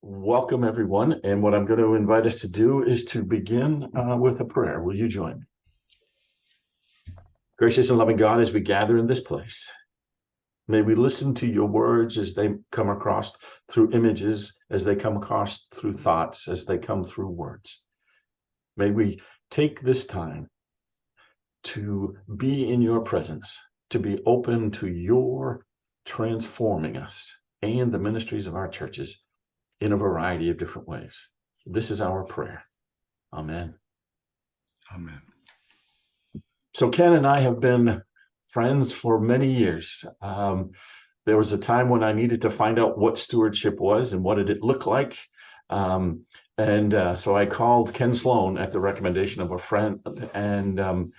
Welcome, everyone. And what I'm going to invite us to do is to begin with a prayer. Will you join me? Gracious and loving God, as we gather in this place, may we listen to your words as they come across through images, as they come across through thoughts, as they come through words. May we take this time to be in your presence, to be open to your transforming us and the ministries of our churches in a variety of different ways. This is our prayer. Amen. Amen. So Ken and I have been friends for many years. There was a time when I needed to find out what stewardship was and what did it look like. So I called Ken Sloane at the recommendation of a friend, and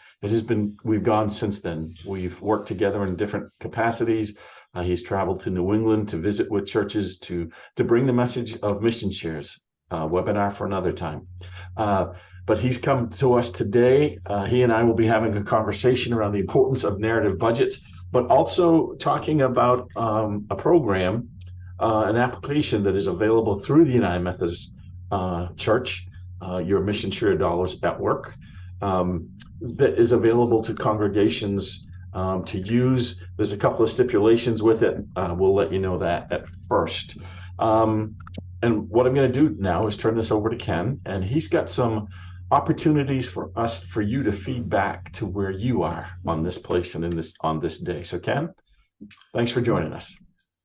we've gone since then. We've worked together in different capacities. He's traveled to New England to visit with churches to bring the message of mission shares, webinar for another time. But he's come to us today. He and I will be having a conversation around the importance of narrative budgets, but also talking about a program, an application that is available through the United Methodist Church, your Mission Share Dollars at Work, that is available to congregations to use. There's a couple of stipulations with it. We'll let you know that at first. And what I'm going to do now is turn this over to Ken, and he's got some opportunities for you to feed back to where you are on this place and on this day. So Ken, thanks for joining us.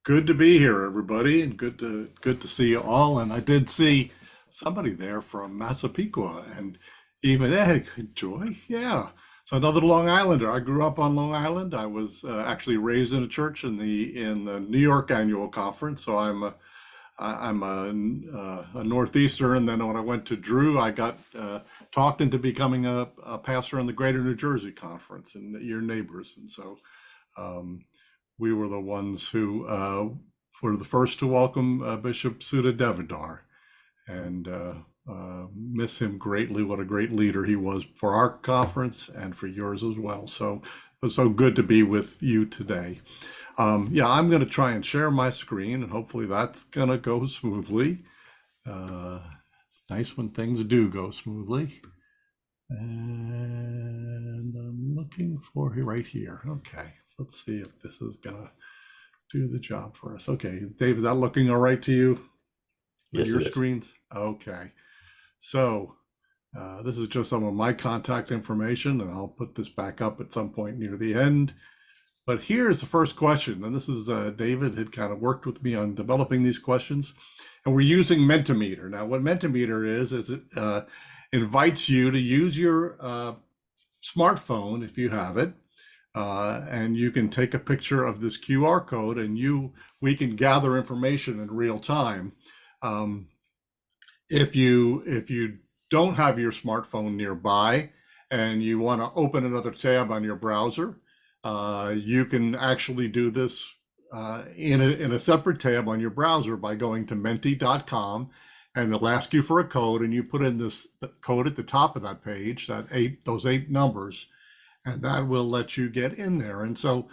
Good to be here, everybody, and good to see you all. And I did see somebody there from Massapequa, and even Joy, yeah. So another Long Islander. I grew up on Long Island. I was actually raised in a church in the New York Annual Conference. So I'm a Northeaster, and then when I went to Drew, I got talked into becoming a pastor in the Greater New Jersey Conference, and your neighbors. And so we were the ones who were the first to welcome Bishop Sudha Devadar, and miss him greatly. What a great leader he was for our conference and for yours as well. So it's so good to be with you today. Yeah, I'm going to try and share my screen, and hopefully that's going to go smoothly. It's nice when things do go smoothly. And I'm looking for right here. Okay, so let's see if this is going to do the job for us. Okay, Dave, is that looking all right to you? Yes, your it is. Screens? Okay. So this is just some of my contact information, and I'll put this back up at some point near the end. But here's the first question, and this is David had kind of worked with me on developing these questions, and we're using Mentimeter. Now, what Mentimeter is it invites you to use your smartphone if you have it, and you can take a picture of this QR code, and we can gather information in real time. If you don't have your smartphone nearby and you want to open another tab on your browser, you can actually do this in a separate tab on your browser by going to menti.com, and it'll ask you for a code, and you put in the code at the top of that page, those 8 numbers, and that will let you get in there. And so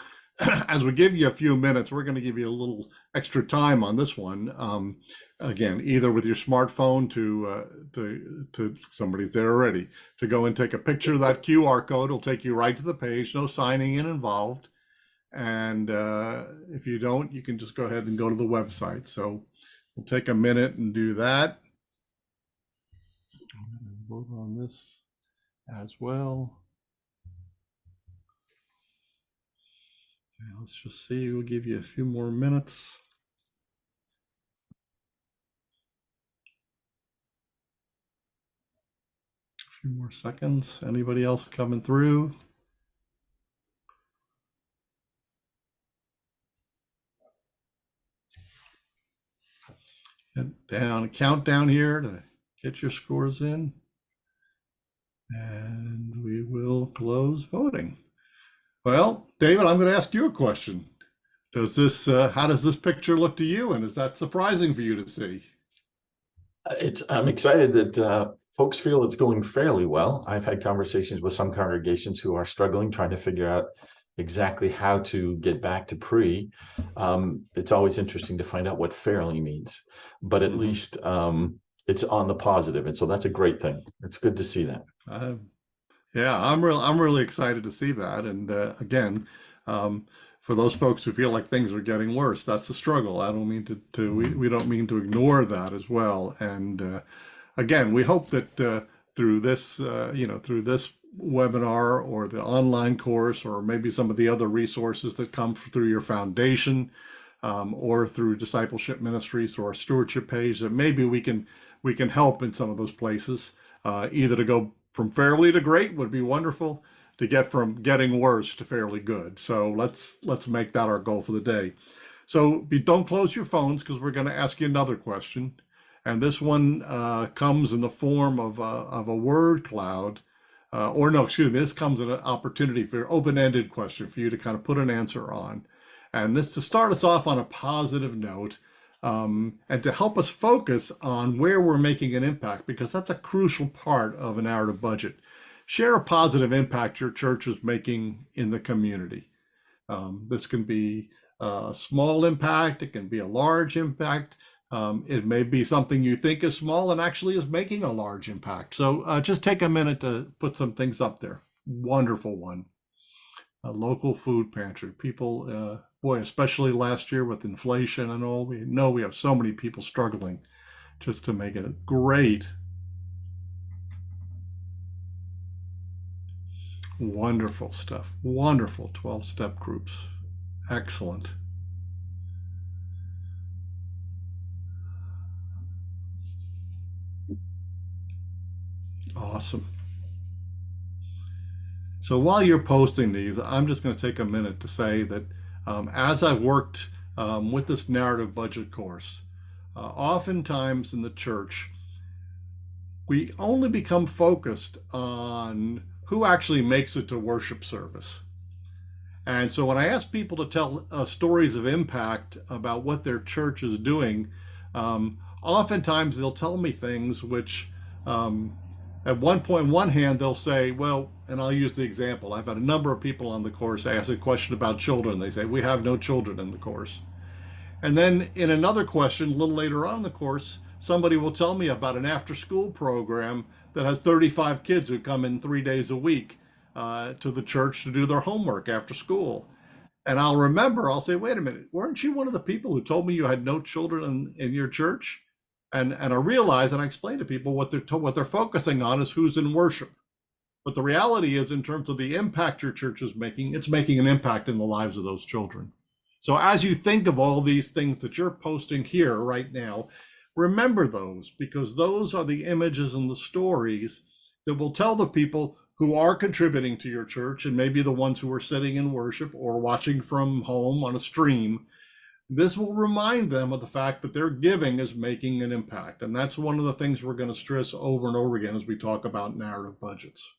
as we give you a few minutes, we're going to give you a little extra time on this one. Again, either with your smartphone to somebody's there already, to go and take a picture of that QR code. It'll take you right to the page, no signing in involved. And if you don't, you can just go ahead and go to the website. So we'll take a minute and do that. I'm going to vote on this as well. Okay, let's just see, we'll give you a few more minutes. A few more seconds. Anybody else coming through? And down a countdown here to get your scores in. And we will close voting. Well, David, I'm going to ask you a question. How does this picture look to you, and is that surprising for you to see? I'm excited that folks feel it's going fairly well. I've had conversations with some congregations who are struggling, trying to figure out, exactly how to get back to pre. It's always interesting to find out what fairly means, but at Mhm. least it's on the positive, and so that's a great thing. It's good to see that. Uh, Yeah, I'm really excited to see that. And again, um, for those folks who feel like things are getting worse, that's a struggle. I don't mean we don't mean to ignore that as well. And again, we hope that through this, through this webinar or the online course, or maybe some of the other resources that come through your foundation, or through discipleship ministries or our stewardship page, that maybe we can help in some of those places, either to go from fairly to great would be wonderful, to get from getting worse to fairly good. So let's make that our goal for the day. So don't close your phones, because we're going to ask you another question. And this one comes in the form of a word cloud. Or no, excuse me, this comes in an opportunity for an open-ended question for you to kind of put an answer on. And this to start us off on a positive note, and to help us focus on where we're making an impact, because that's a crucial part of a narrative budget. Share a positive impact your church is making in the community. This can be a small impact, it can be a large impact. It may be something you think is small and actually is making a large impact. So just take a minute to put some things up there. Wonderful one. A local food pantry. People, boy, especially last year with inflation and all, we know we have so many people struggling just to make it great. Wonderful stuff. Wonderful 12-step groups. Excellent. Awesome. So while you're posting these, I'm just going to take a minute to say that as I've worked with this narrative budget course, oftentimes in the church, we only become focused on who actually makes it to worship service. And so when I ask people to tell stories of impact about what their church is doing, oftentimes they'll tell me things which, at one hand, they'll say, well, and I'll use the example. I've had a number of people on the course ask a question about children. They say, we have no children in the course. And then in another question, a little later on in the course, somebody will tell me about an after school program that has 35 kids who come in 3 days a week to the church to do their homework after school. And I'll say, wait a minute, weren't you one of the people who told me you had no children in your church? And I realize, and I explain to people what they're focusing on is who's in worship. But the reality is, in terms of the impact your church is making, it's making an impact in the lives of those children. So as you think of all these things that you're posting here right now, remember those, because those are the images and the stories that will tell the people who are contributing to your church, and maybe the ones who are sitting in worship or watching from home on a stream. This will remind them of the fact that their giving is making an impact. And that's one of the things we're going to stress over and over again as we talk about narrative budgets.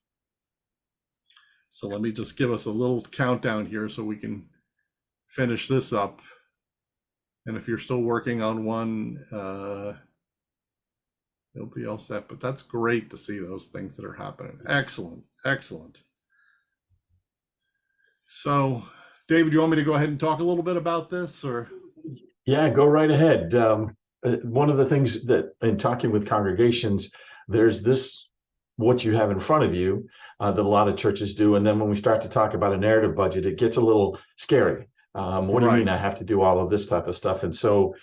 So let me just give us a little countdown here so we can finish this up. And if you're still working on one, it'll be all set. But that's great to see those things that are happening. Excellent, excellent. So, David, you want me to go ahead and talk a little bit about this, or? Yeah, go right ahead. One of the things that in talking with congregations, there's this what you have in front of you that a lot of churches do, and then when we start to talk about a narrative budget, it gets a little scary. What do you mean Right. I have to do all of this type of stuff? And so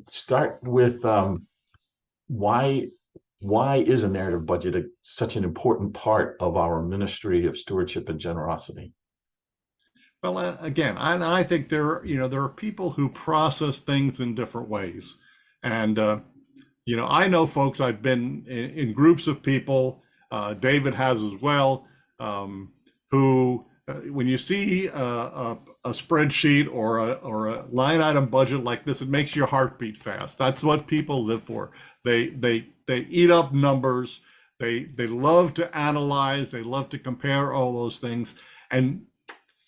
start with why is a narrative budget such an important part of our ministry of stewardship and generosity? Well, again, I think there are people who process things in different ways, and I know folks. I've been in groups of people. David has as well, who when you see a spreadsheet or a line item budget like this, it makes your heart beat fast. That's what people live for. They eat up numbers. They love to analyze. They love to compare all those things. And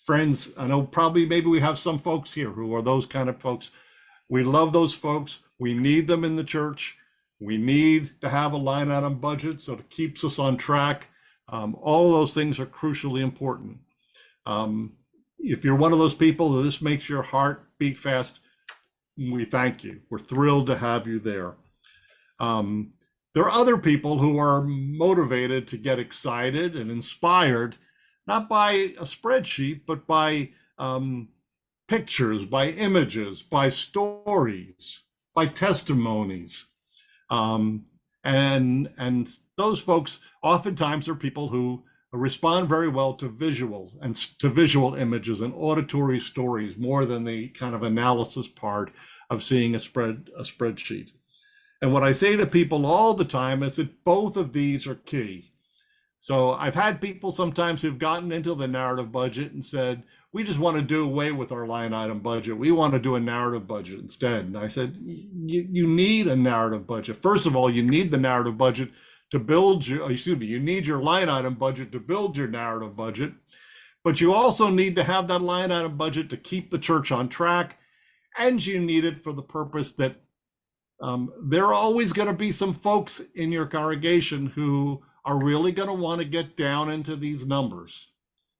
friends, I know probably maybe we have some folks here who are those kind of folks. We love those folks. We need them in the church. We need to have a line item budget so it keeps us on track. All of those things are crucially important. If you're one of those people that this makes your heart beat fast, we thank you. We're thrilled to have you there. There are other people who are motivated to get excited and inspired, not by a spreadsheet, but by pictures, by images, by stories, by testimonies. And those folks oftentimes are people who respond very well to visuals and to visual images and auditory stories more than the kind of analysis part of seeing a spreadsheet. And what I say to people all the time is that both of these are key. So I've had people sometimes who've gotten into the narrative budget and said, we just want to do away with our line item budget. We want to do a narrative budget instead. And I said, you need a narrative budget. First of all, you need the narrative budget to build your, you need your line item budget to build your narrative budget. But you also need to have that line item budget to keep the church on track. And you need it for the purpose that there are always going to be some folks in your congregation who are really going to want to get down into these numbers.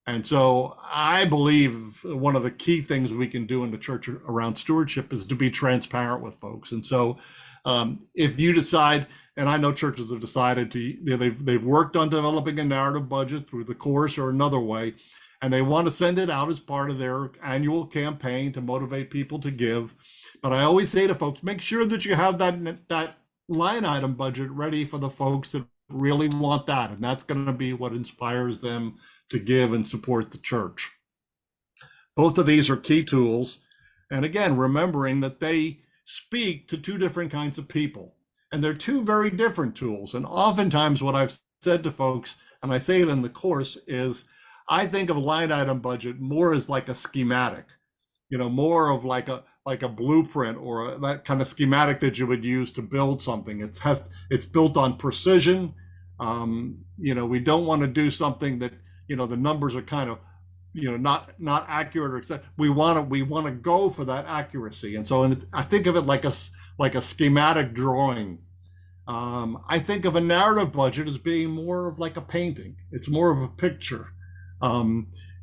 And so I believe one of the key things we can do in the church around stewardship is to be transparent with folks. And so if you decide, and I know churches have decided to, they've worked on developing a narrative budget through the course or another way, and they want to send it out as part of their annual campaign to motivate people to give. But I always say to folks, make sure that you have that line item budget ready for the folks that really want that. And that's going to be what inspires them to give and support the church. Both of these are key tools. And again, remembering that they speak to two different kinds of people. And they're two very different tools. And oftentimes what I've said to folks, and I say it in the course, is I think of a line item budget more as like a schematic, more of like a blueprint or that kind of schematic that you would use to build something. It's built on precision. We don't want to do something that, the numbers are kind of, not accurate or etc. We want to go for that accuracy. And so I think of it like a schematic drawing. I think of a narrative budget as being more of like a painting. It's more of a picture.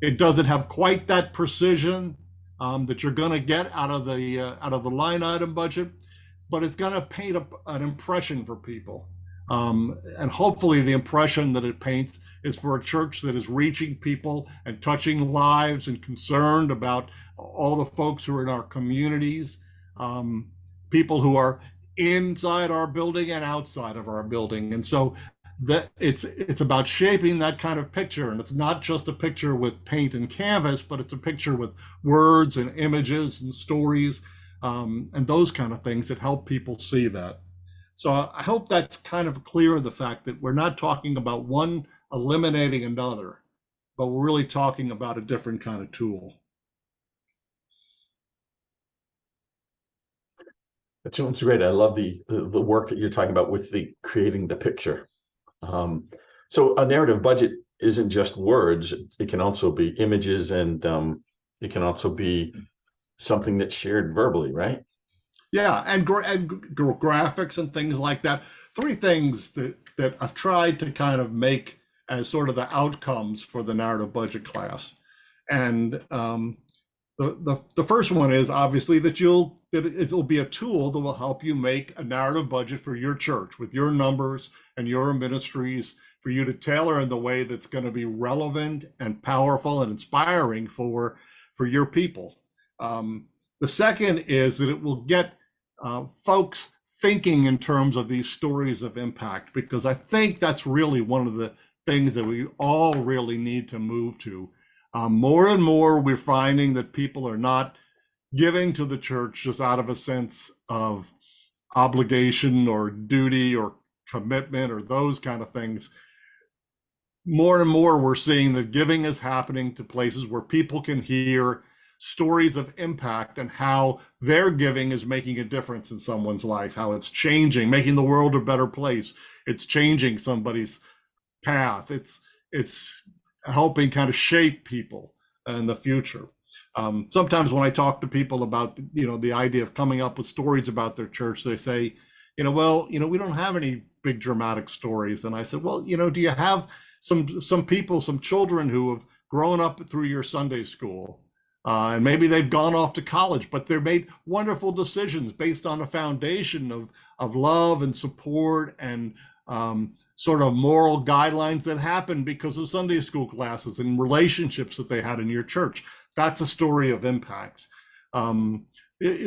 It doesn't have quite that precision that you're going to get out of the line item budget, but it's going to paint an impression for people. And hopefully the impression that it paints is for a church that is reaching people and touching lives and concerned about all the folks who are in our communities, people who are inside our building and outside of our building. And so that it's about shaping that kind of picture. And it's not just a picture with paint and canvas, but it's a picture with words and images and stories and those kind of things that help people see that. So I hope that's kind of clear, the fact that we're not talking about one eliminating another, but we're really talking about a different kind of tool. That sounds great. I love the work that you're talking about with the creating the picture. So a narrative budget isn't just words. It can also be images, and it can also be something that's shared verbally, right? Yeah, and graphics and things like that. Three things that I've tried to kind of make as sort of the outcomes for the narrative budget class. And the first one is obviously that it will be a tool that will help you make a narrative budget for your church with your numbers and your ministries, for you to tailor in the way that's going to be relevant and powerful and inspiring for your people. The second is that it will get folks thinking in terms of these stories of impact, because I think that's really one of the things that we all really need to move to. More and more, we're finding that people are not giving to the church just out of a sense of obligation or duty or commitment or those kind of things. More and more, we're seeing that giving is happening to places where people can hear stories of impact and how their giving is making a difference in someone's life, how it's changing, making the world a better place. It's changing somebody's path. It's helping kind of shape people in the future. Sometimes when I talk to people about, the idea of coming up with stories about their church, they say, we don't have any big dramatic stories. And I said, well, do you have some people, some children who have grown up through your Sunday school. And maybe they've gone off to college, but they've made wonderful decisions based on a foundation of love and support and sort of moral guidelines that happened because of Sunday school classes and relationships that they had in your church. That's a story of impact.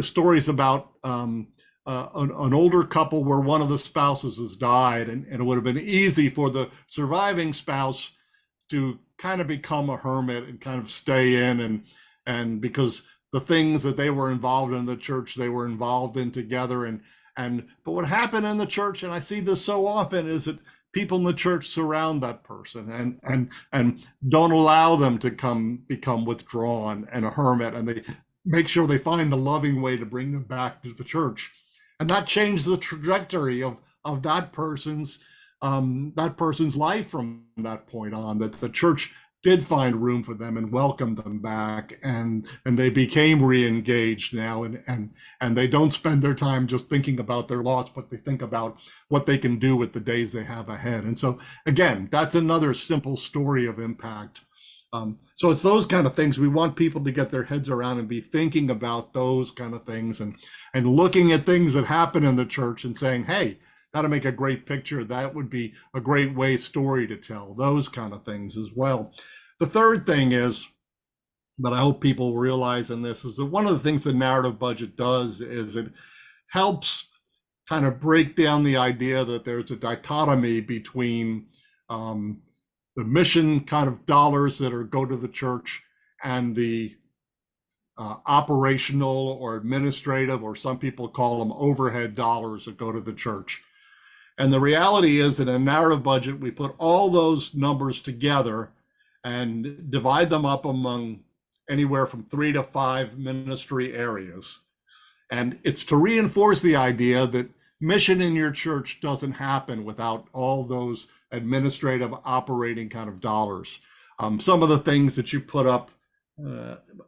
Stories about an older couple where one of the spouses has died, and it would have been easy for the surviving spouse to kind of become a hermit and kind of stay in, and because the things that they were involved in the church, they were involved in together. But what happened in the church, and I see this so often, is that people in the church surround that person and don't allow them to become withdrawn and a hermit, and they make sure they find a loving way to bring them back to the church. And that changed the trajectory of that person's life from that point on, that the church did find room for them and welcomed them back, and they became re-engaged now, and they don't spend their time just thinking about their loss, but they think about what they can do with the days they have ahead. And so again, that's another simple story of impact. So it's those kind of things we want people to get their heads around and be thinking about those kind of things, and looking at things that happen in the church and saying, hey, that'll make a great picture. That would be a great story to tell, those kind of things as well. The third thing is that I hope people realize in this is that one of the things the narrative budget does is it helps kind of break down the idea that there's a dichotomy between the mission kind of dollars that go to the church and the operational or administrative, or some people call them overhead dollars that go to the church. And the reality is that in a narrative budget, we put all those numbers together and divide them up among anywhere from 3 to 5 ministry areas. And it's to reinforce the idea that mission in your church doesn't happen without all those administrative operating kind of dollars. Some of the things that you put up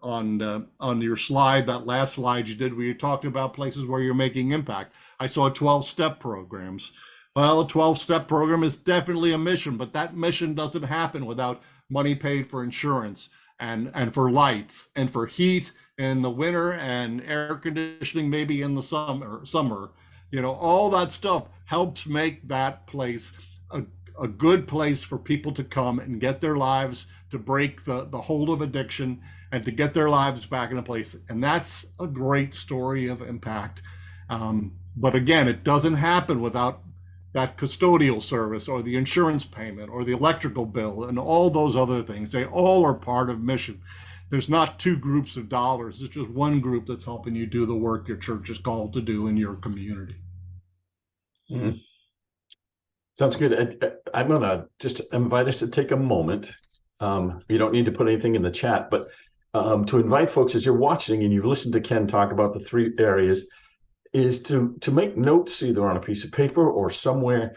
on your slide, that last slide you did, where you talked about places where you're making impact. I saw 12-step programs. Well, a 12-step program is definitely a mission, but that mission doesn't happen without money paid for insurance and for lights and for heat in the winter and air conditioning maybe in the summer. You know, all that stuff helps make that place a good place for people to come and get their lives, to break the hold of addiction and to get their lives back in a place. And that's a great story of impact. But again, it doesn't happen without that custodial service or the insurance payment or the electrical bill and all those other things. They all are part of mission. There's not 2 groups of dollars. It's just one group that's helping you do the work your church is called to do in your community. Mm-hmm. Sounds good. I'm going to just invite us to take a moment. You don't need to put anything in the chat, but to invite folks, as you're watching and you've listened to Ken talk about the 3 areas, is to make notes either on a piece of paper or somewhere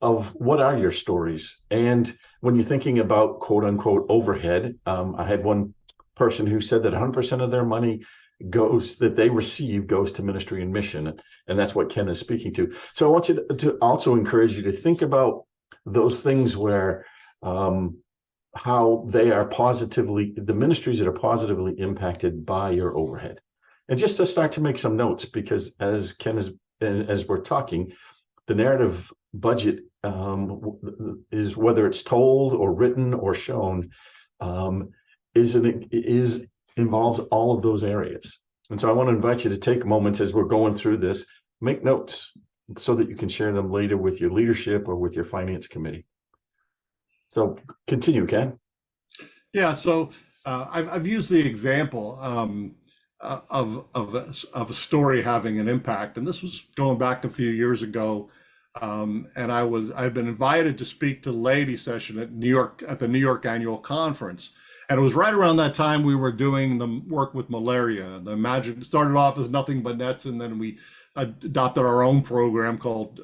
of what are your stories. And when you're thinking about quote unquote overhead, I had one person who said that 100% of their money that they receive goes to ministry and mission. And that's what Ken is speaking to. So I want you to also encourage you to think about those things where how they are the ministries that are positively impacted by your overhead. And just to start to make some notes, because as we're talking, the narrative budget is, whether it's told or written or shown, involves all of those areas. And so I want to invite you to take moments as we're going through this, make notes so that you can share them later with your leadership or with your finance committee. So continue, Ken. Yeah, so I've used the example of a story having an impact, and this was going back a few years ago, and I'd been invited to speak to the laity session at the New York Annual Conference, and it was right around that time we were doing the work with malaria. It started off as Nothing But Nets, and then we adopted our own program called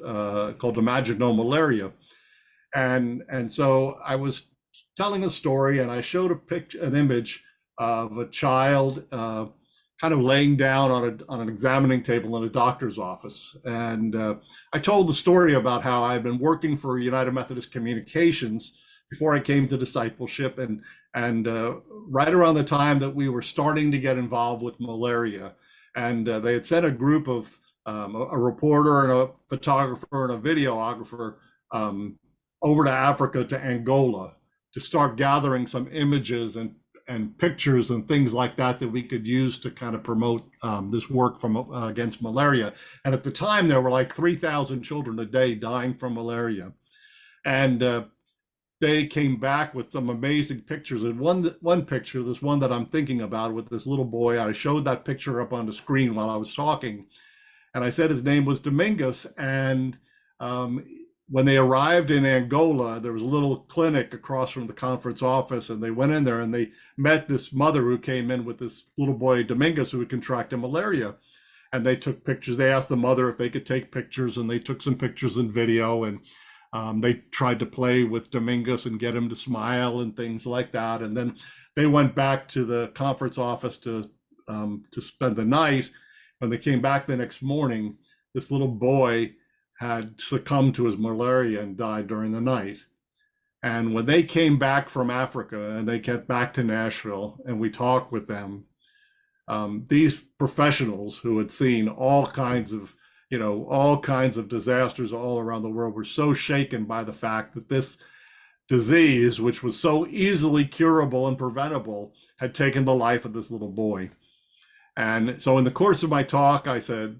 Imagine No Malaria, and so I was telling a story, and I showed an image of a child kind of laying down on an examining table in a doctor's office. And I told the story about how I've been working for United Methodist Communications before I came to discipleship, and and right around the time that we were starting to get involved with malaria, and they had sent a group of a reporter and a photographer and a videographer um, over to Africa, to Angola, to start gathering some images and pictures and things like that that we could use to kind of promote this work from against malaria. And at the time, there were like 3,000 children a day dying from malaria, and they came back with some amazing pictures. And one picture, this one that I'm thinking about with this little boy, I showed that picture up on the screen while I was talking, and I said his name was Dominguez. And when they arrived in Angola, there was a little clinic across from the conference office, and they went in there and they met this mother who came in with this little boy, Dominguez, who had contracted malaria. And they took pictures. They asked the mother if they could take pictures, and they took some pictures and video, and they tried to play with Dominguez and get him to smile and things like that. And then they went back to the conference office to spend the night. When they came back the next morning, this little boy had succumbed to his malaria and died during the night. And when they came back from Africa and they get back to Nashville and we talked with them, these professionals who had seen all kinds of disasters all around the world were so shaken by the fact that this disease, which was so easily curable and preventable, had taken the life of this little boy. And so in the course of my talk, I said,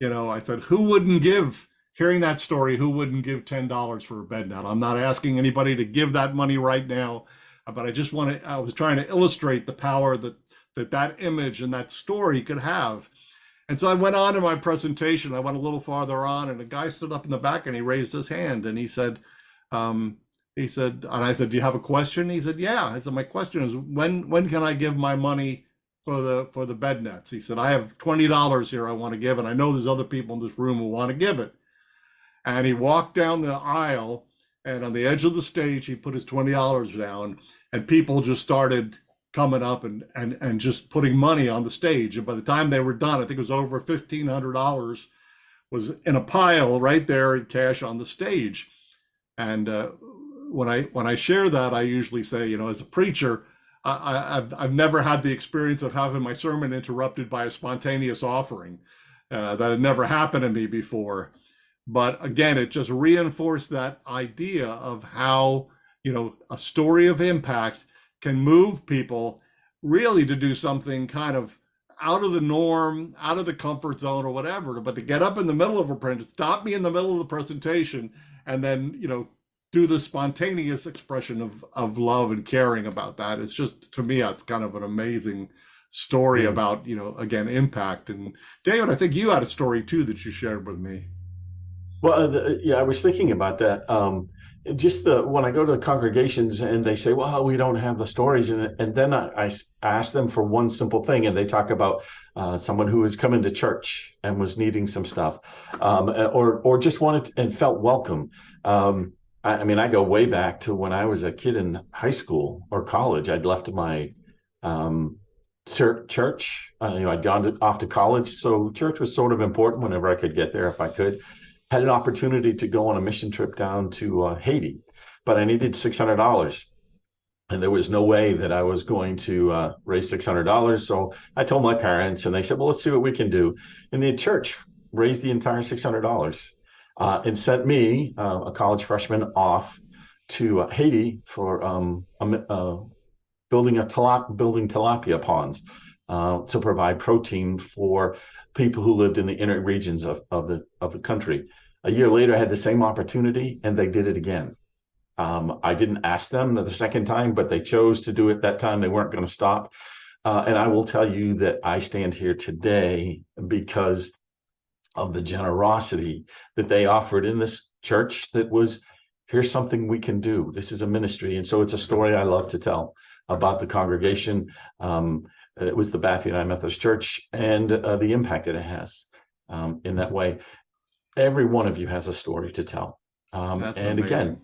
who wouldn't give, hearing that story, who wouldn't give $10 for a bed net? I'm not asking anybody to give that money right now, but I was trying to illustrate the power that image and that story could have. And so I went on in my presentation. I went a little farther on, and a guy stood up in the back and he raised his hand and he said, and I said, do you have a question? He said, yeah. I said, my question is, when can I give my money for the bed nets? He said, I have $20 here I want to give, and I know there's other people in this room who want to give it. And he walked down the aisle, and on the edge of the stage, he put his $20 down, and people just started coming up and just putting money on the stage. And by the time they were done, I think it was over $1,500 was in a pile right there in cash on the stage. And when I share that, I usually say, as a preacher, I've never had the experience of having my sermon interrupted by a spontaneous offering. That had never happened to me before. But again, it just reinforced that idea of how, a story of impact can move people really to do something kind of out of the norm, out of the comfort zone or whatever, but to get up in the middle of a print, stop me in the middle of the presentation, and then, do the spontaneous expression of love and caring about that. It's just, to me, it's kind of an amazing story about, again, impact. And David, I think you had a story too that you shared with me. Well, I was thinking about that. When I go to the congregations and they say, well, we don't have the stories, and then I ask them for one simple thing, and they talk about someone who was coming to church and was needing some stuff, or just wanted and felt welcome. I go way back to when I was a kid in high school or college. I'd left my church. I'd gone off to college, so church was sort of important whenever I could get there if I could. Had an opportunity to go on a mission trip down to Haiti, but I needed $600, and there was no way that I was going to raise $600. So I told my parents, and they said, well, let's see what we can do. And the church raised the entire $600 and sent me, a college freshman, off to Haiti for building tilapia ponds to provide protein for people who lived in the inner regions of the country. A year later, I had the same opportunity, and they did it again. I didn't ask them the second time, but they chose to do it that time. They weren't going to stop. And I will tell you that I stand here today because of the generosity that they offered in this church. That was, here's something we can do. This is a ministry. And so it's a story I love to tell about the congregation. It was the Baptist United Methodist Church, and the impact that it has in that way. Every one of you has a story to tell. And amazing. Again,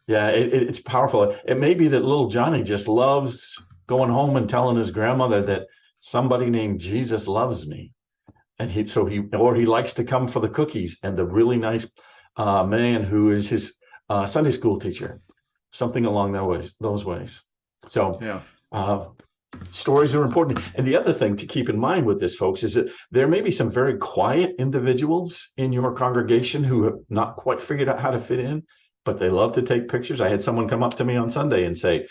it's powerful. It may be that little Johnny just loves going home and telling his grandmother that somebody named Jesus loves me. And he likes to come for the cookies and the really nice man who is his Sunday school teacher, something along those ways. So Yeah. uh, stories are important. And the other thing to keep in mind with this, folks, is that there may be some very quiet individuals in your congregation who have not quite figured out how to fit in, but they love to take pictures. I had someone come up to me on Sunday and say,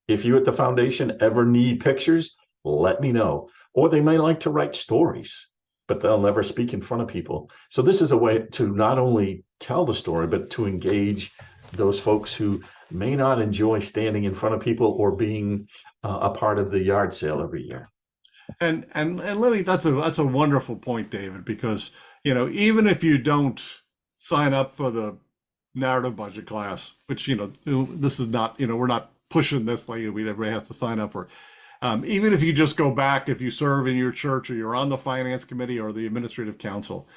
if you at the foundation ever need pictures, let me know. Or they may like to write stories, but they'll never speak in front of people. So this is a way to not only tell the story, but to engage those folks who may not enjoy standing in front of people or being a part of the yard sale every year. And let me, that's a wonderful point, David, because even if you don't sign up for the narrative budget class, which this is not, we're not pushing this like everybody has to sign up for. Even if you just go back, if you serve in your church or you're on the finance committee or the administrative council,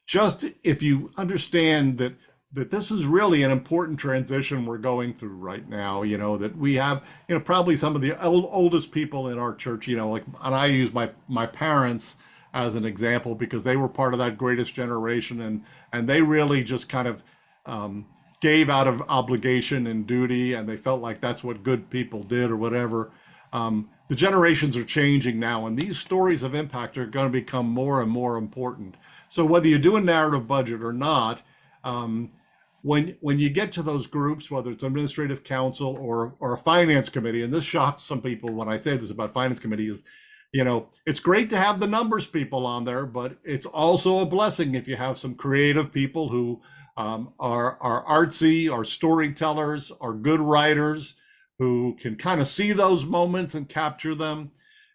just if you understand that this is really an important transition we're going through right now, that we have, probably some of the oldest people in our church, like, and I use my parents as an example because they were part of that greatest generation, and they really just kind of gave out of obligation and duty, and they felt like that's what good people did or whatever. The generations are changing now, and these stories of impact are going to become more and more important. So whether you do a narrative budget or not, when you get to those groups, whether it's administrative council or a finance committee, and this shocks some people when I say this about finance committees, it's great to have the numbers people on there, but it's also a blessing if you have some creative people who are artsy, are storytellers, are good writers, who can kind of see those moments and capture them.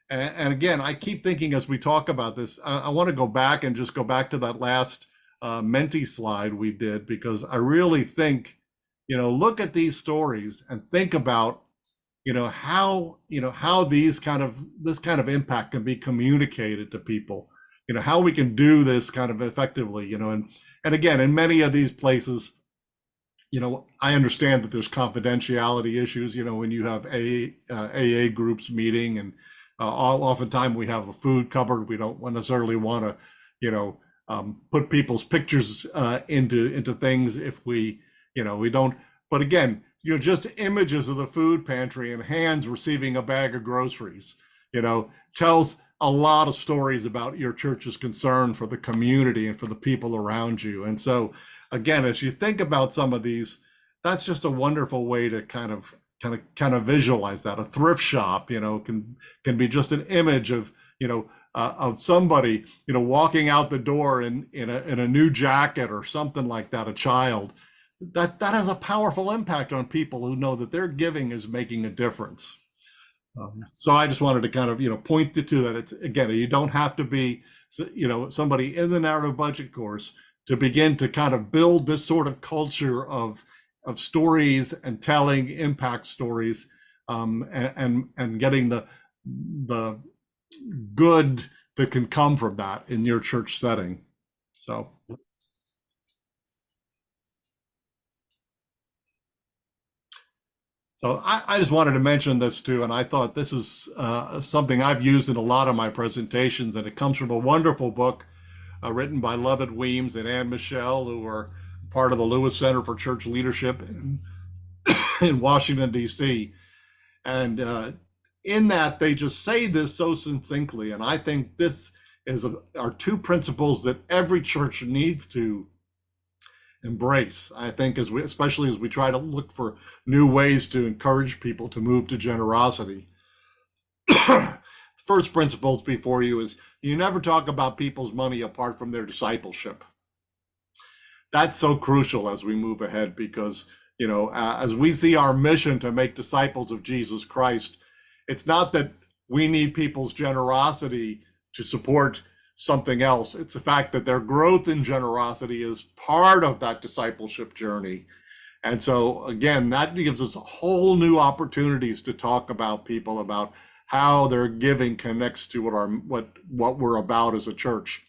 And again, I keep thinking as we talk about this, I want to go back and just go back to that last Menti slide we did, because I really think, look at these stories and think about, how this kind of impact can be communicated to people, how we can do this kind of effectively, and again, in many of these places, I understand that there's confidentiality issues, when you have AA groups meeting, and oftentimes we have a food cupboard. We don't necessarily want to, put people's pictures into things if we don't. But again, just images of the food pantry and hands receiving a bag of groceries, tells a lot of stories about your church's concern for the community and for the people around you. And so, again, as you think about some of these, that's just a wonderful way to kind of visualize that. A thrift shop, can be just an image of somebody, walking out the door in a new jacket or something like that, a child. That has a powerful impact on people who know that their giving is making a difference. So I just wanted to kind of, point to that. It's, again, you don't have to be, somebody in the narrative budget course to begin to kind of build this sort of culture of stories and telling impact stories, and getting the good that can come from that in your church setting. So. So I just wanted to mention this too, and I thought this is something I've used in a lot of my presentations, and it comes from a wonderful book written by Lovett Weems and Ann Michelle, who are part of the Lewis Center for Church Leadership in Washington, D.C. And in that, they just say this so succinctly, and I think this are two principles that every church needs to embrace. I think especially as we try to look for new ways to encourage people to move to generosity. First principles before you is you never talk about people's money apart from their discipleship. That's so crucial as we move ahead, because as we see our mission to make disciples of Jesus Christ, it's not that we need people's generosity to support something else. It's the fact that their growth in generosity is part of that discipleship journey. And so again, that gives us whole new opportunities to talk about people, about how their giving connects to what we're about as a church.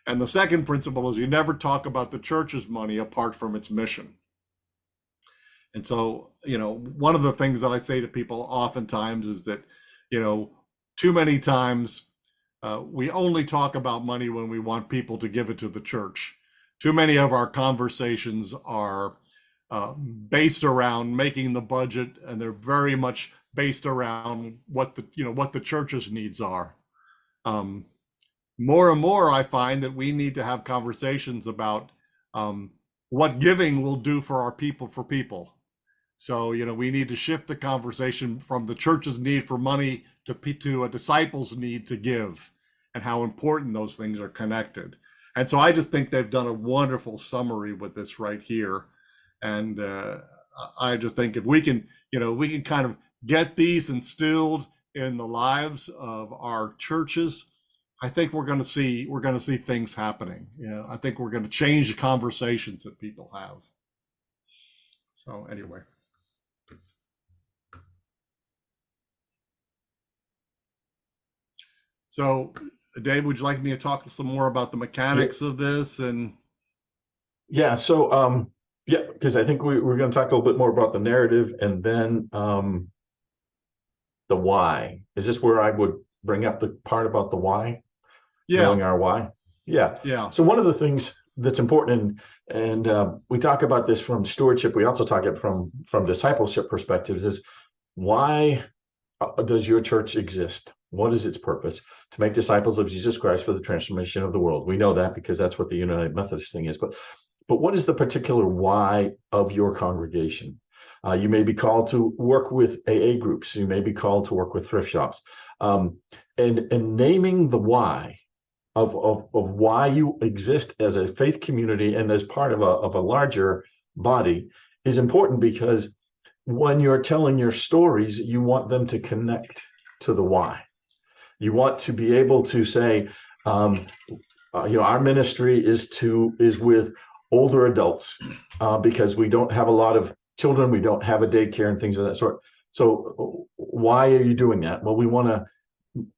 And the second principle is you never talk about the church's money apart from its mission. And so, one of the things that I say to people oftentimes is that, too many times we only talk about money when we want people to give it to the church. Too many of our conversations are based around making the budget, and they're very much based around what the church's needs are. More and more, I find that we need to have conversations about what giving will do for our people for people. So, we need to shift the conversation from the church's need for money to a disciple's need to give, and how important those things are connected. And so I just think they've done a wonderful summary with this right here. And I just think if we can kind of get these instilled in the lives of our churches, I think we're going to see things happening. I think we're going to change the conversations that people have. So anyway. So, Dave, would you like me to talk some more about the mechanics of this? And yeah, so yeah, because I think we're going to talk a little bit more about the narrative, and then the why. Is this where I would bring up the part about the why? Knowing our why? Yeah. Yeah. So one of the things that's important, and we talk about this from stewardship, we also talk it from discipleship perspectives, is why does your church exist? What is its purpose? To make disciples of Jesus Christ for the transformation of the world. We know that because that's what the United Methodist thing is. But what is the particular why of your congregation? You may be called to work with AA groups. You may be called to work with thrift shops. And naming the why of why you exist as a faith community and as part of a larger body is important, because when you're telling your stories, you want them to connect to the why. You want to be able to say, our ministry is with older adults because we don't have a lot of children, we don't have a daycare and things of that sort. So why are you doing that? Well, we want to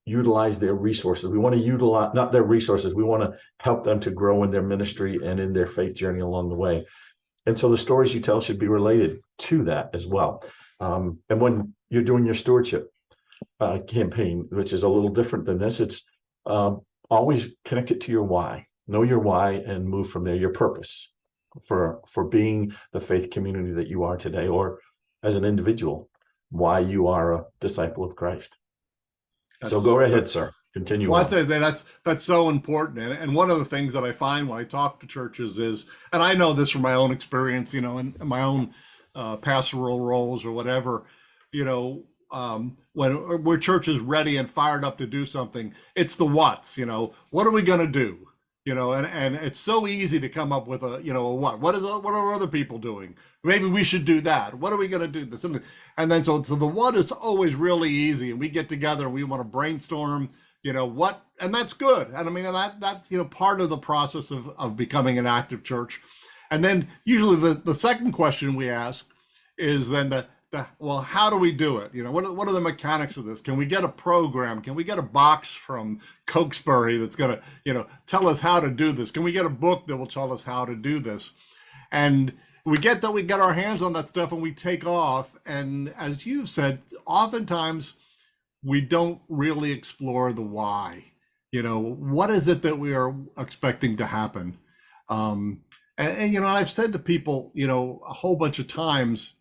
utilize their resources. We want to utilize, not their resources, we want to help them to grow in their ministry and in their faith journey along the way. And so the stories you tell should be related to that as well. And when you're doing your stewardship campaign, which is a little different than this, it's always connect it to your why. Know your why and move from there. Your purpose for being the faith community that you are today, or as an individual, why you are a disciple of Christ. So go right ahead, sir. Continue. Well, I'd say that's so important. And one of the things that I find when I talk to churches is, and I know this from my own experience, in my own pastoral roles or whatever, when we're churches ready and fired up to do something, it's the what's, what are we going to do? And it's so easy to come up with a what are other people doing? Maybe we should do that. What are we going to do this? And then so the what is always really easy, and we get together and we want to brainstorm, what, and that's good. And I mean, that's part of the process of becoming an active church. And then usually the second question we ask is then well, how do we do it? What are the mechanics of this? Can we get a program? Can we get a box from Cokesbury that's going to, tell us how to do this? Can we get a book that will tell us how to do this? And we get our hands on that stuff and we take off. And as you've said, oftentimes we don't really explore the why. What is it that we are expecting to happen? And I've said to people, a whole bunch of times,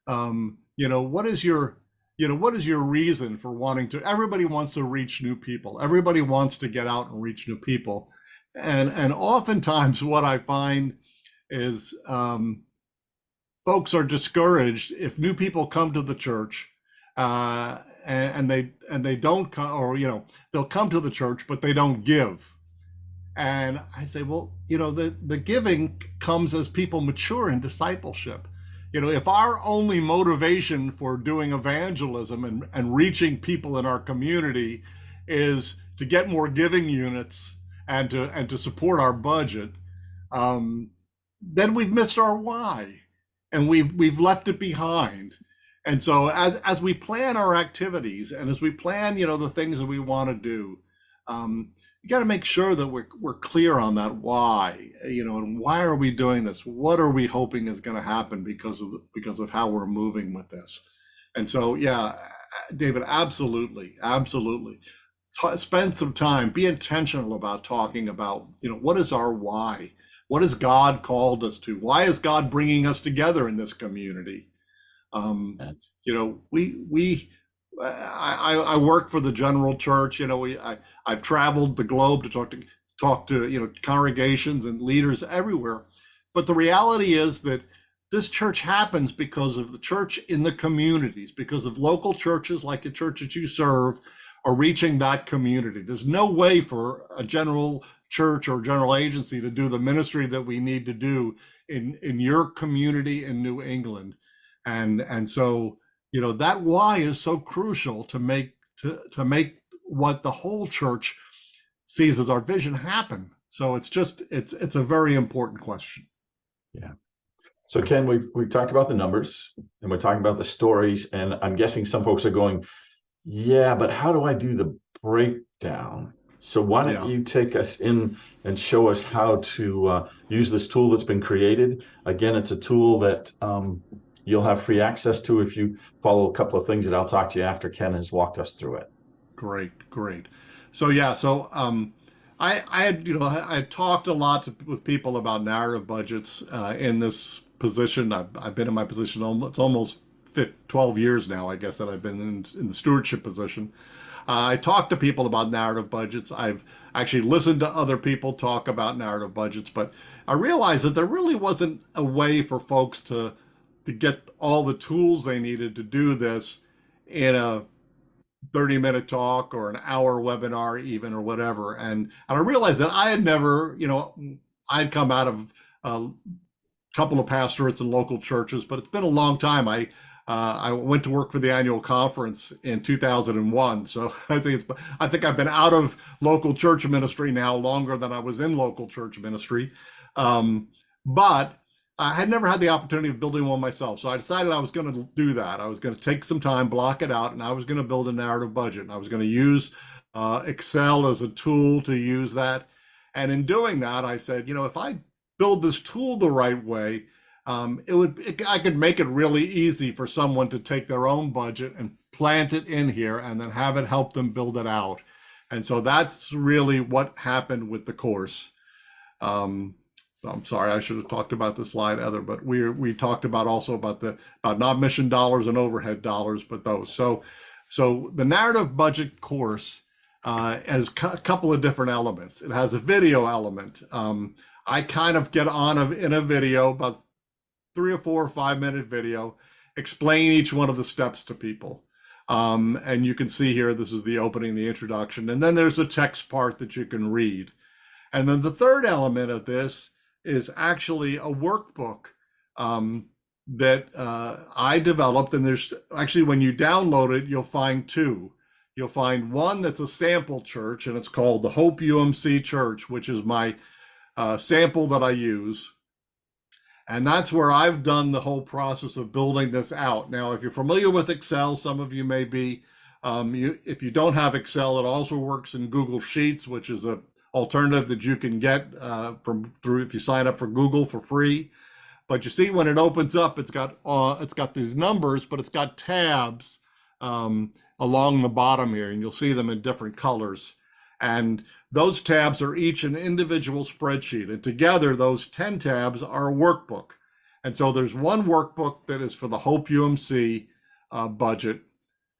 what is your reason for wanting to? Everybody wants to reach new people. Everybody wants to get out and reach new people. And oftentimes what I find is folks are discouraged if new people come to the church and they don't come, or they'll come to the church but they don't give. And I say, well, the giving comes as people mature in discipleship. If our only motivation for doing evangelism and reaching people in our community is to get more giving units and to support our budget, then we've missed our why, and we've left it behind. And so as we plan our activities and as we plan, the things that we want to do, you got to make sure that we're clear on that why, and why are we doing this? What are we hoping is going to happen because of how we're moving with this? And so, yeah, David, absolutely. Spend some time, be intentional about talking about, what is our why? What has God called us to? Why is God bringing us together in this community? Um, And you know, I work for the general church. You know, I've traveled the globe to talk to congregations and leaders everywhere. But the reality is that this church happens because of the church in the communities, because of local churches like the church that you serve are reaching that community. There's no way for a general church or general agency to do the ministry that we need to do in your community in New England. And so, that why is so crucial to make what the whole church sees as our vision happen. So it's a very important question. yeah. So Ken, we've talked about the numbers and we're talking about the stories, and I'm guessing some folks are going, yeah, but how do I do the breakdown? So why don't Yeah, you take us in and show us how to use this tool that's been created? Again, it's a tool that you'll have free access to if you follow a couple of things that I'll talk to you after Ken has walked us through it. great. So yeah, I had I had talked a lot with people about narrative budgets in this position. I've been in my position it's almost 12 years now, I guess, that I've been in the stewardship position. I talk to people about narrative budgets. I've actually listened to other people talk about narrative budgets, but I realized that there really wasn't a way for folks to get all the tools they needed to do this in a 30-minute talk or an hour webinar even or whatever. And I realized that I had never, I'd come out of a couple of pastorates in local churches, but it's been a long time. I went to work for the annual conference in 2001. So I think I've been out of local church ministry now longer than I was in local church ministry. But I had never had the opportunity of building one myself. So I decided I was going to do that. I was going to take some time, block it out, and I was going to build a narrative budget. And I was going to use Excel as a tool to use that. And in doing that, I said, if I build this tool the right way, I could make it really easy for someone to take their own budget and plant it in here and then have it help them build it out. And so that's really what happened with the course. I'm sorry, I should have talked about the slide, Heather, but we talked about also about not mission dollars and overhead dollars, but those. So the narrative budget course has a couple of different elements. It has a video element. I kind of get on in a video, about 3 or 4 or 5 minute video, explain each one of the steps to people. And you can see here, this is the opening, the introduction, and then there's a text part that you can read. And then the third element of this is actually a workbook that I developed. And there's actually, when you download it, you'll find two. You'll find one that's a sample church, and it's called the Hope UMC Church, which is my sample that I use. And that's where I've done the whole process of building this out. Now, if you're familiar with Excel, some of you may be. If you don't have Excel, it also works in Google Sheets, which is a alternative that you can get through if you sign up for Google for free. But you see, when it opens up, it's got these numbers, but it's got tabs along the bottom here, and you'll see them in different colors. And those tabs are each an individual spreadsheet, and together those 10 tabs are a workbook. And so there's one workbook that is for the Hope UMC budget,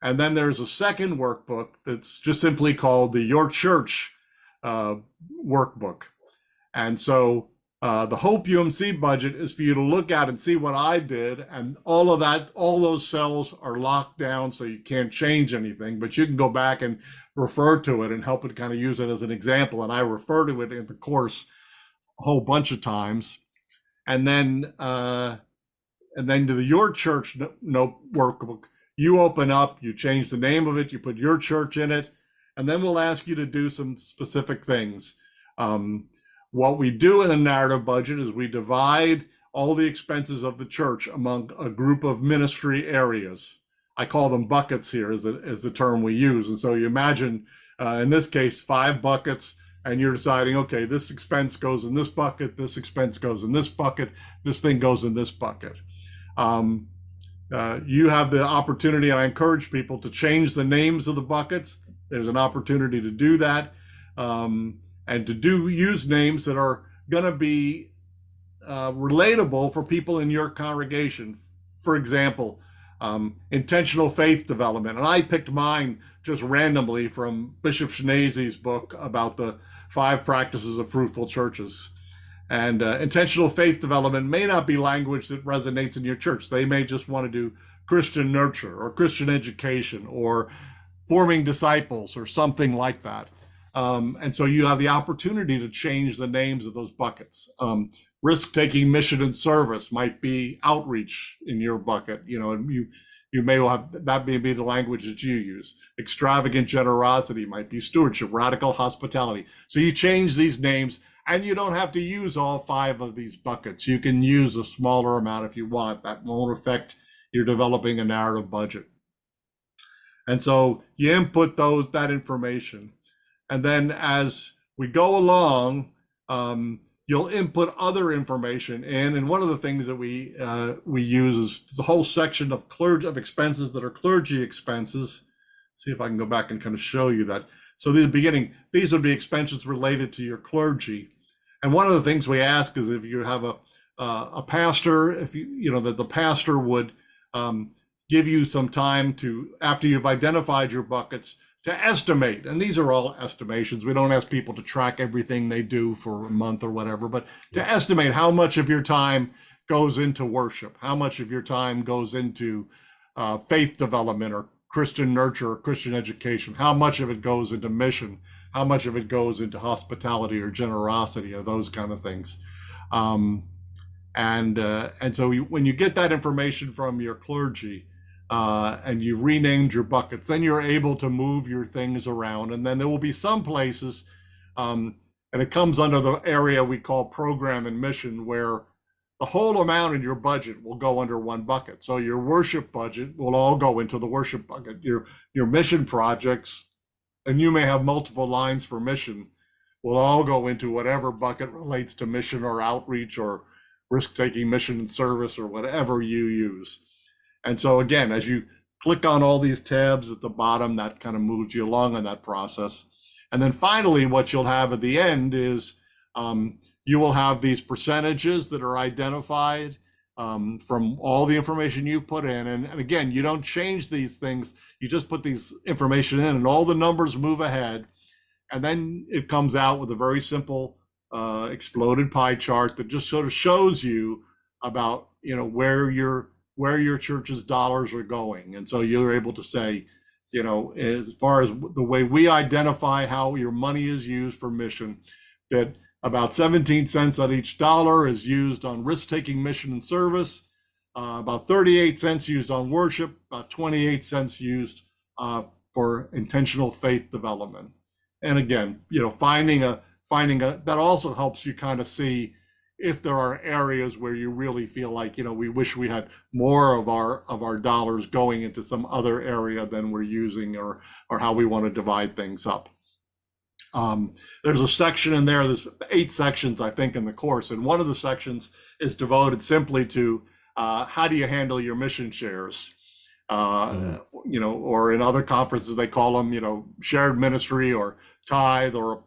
and then there's a second workbook that's just simply called the Your Church workbook. And so the Hope UMC budget is for you to look at and see what I did, and all those cells are locked down so you can't change anything, but you can go back and refer to it and help it kind of use it as an example. And I refer to it in the course a whole bunch of times. And then to the Your Church note workbook, you open up, you change the name of it, you put your church in it, and then we'll ask you to do some specific things. What we do in a narrative budget is we divide all the expenses of the church among a group of ministry areas. I call them buckets here is the term we use. And so you imagine, in this case, 5 buckets, and you're deciding, okay, this expense goes in this bucket, this expense goes in this bucket, this thing goes in this bucket. You have the opportunity, and I encourage people to change the names of the buckets. There's an opportunity to do that, and to use names that are going to be relatable for people in your congregation. For example, intentional faith development. And I picked mine just randomly from Bishop Schneese's book about the 5 practices of fruitful churches. And intentional faith development may not be language that resonates in your church. They may just want to do Christian nurture or Christian education or forming disciples or something like that. And so you have the opportunity to change the names of those buckets. Risk-taking mission and service might be outreach in your bucket, and you may have, that may be the language that you use. Extravagant generosity might be stewardship, radical hospitality. So you change these names, and you don't have to use all 5 of these buckets. You can use a smaller amount if you want. That won't affect your developing a narrative budget. And so you input that information. And then as we go along, you'll input other information in. And one of the things that we use is the whole section of expenses that are clergy expenses. See if I can go back and kind of show you that. So these would be expenses related to your clergy. And one of the things we ask is if you have a pastor, if that the pastor would give you some time to, after you've identified your buckets, to estimate. And these are all estimations. We don't ask people to track everything they do for a month or whatever, but to estimate how much of your time goes into worship, how much of your time goes into faith development or Christian nurture or Christian education, how much of it goes into mission, how much of it goes into hospitality or generosity or those kind of things. And so when you get that information from your clergy, and you renamed your buckets, then you're able to move your things around. And then there will be some places, and it comes under the area we call program and mission, where the whole amount in your budget will go under one bucket. So your worship budget will all go into the worship bucket. Your mission projects, and you may have multiple lines for mission, will all go into whatever bucket relates to mission or outreach or risk-taking mission and service or whatever you use. And so again, as you click on all these tabs at the bottom, that kind of moves you along in that process. And then finally, what you'll have at the end is you will have these percentages that are identified from all the information you put in. And again, you don't change these things. You just put these information in and all the numbers move ahead. And then it comes out with a very simple exploded pie chart that just sort of shows you about, where your church's dollars are going. And so you're able to say, as far as the way we identify how your money is used for mission, that about 17 cents on each dollar is used on risk-taking mission and service, about 38 cents used on worship, about 28 cents used for intentional faith development. And again, finding a that also helps you kind of see if there are areas where you really feel like, we wish we had more of our dollars going into some other area than we're using, or how we want to divide things up. There's a section in there, there's 8 sections, I think, in the course. And one of the sections is devoted simply to how do you handle your mission shares? Or in other conferences, they call them, shared ministry or tithe or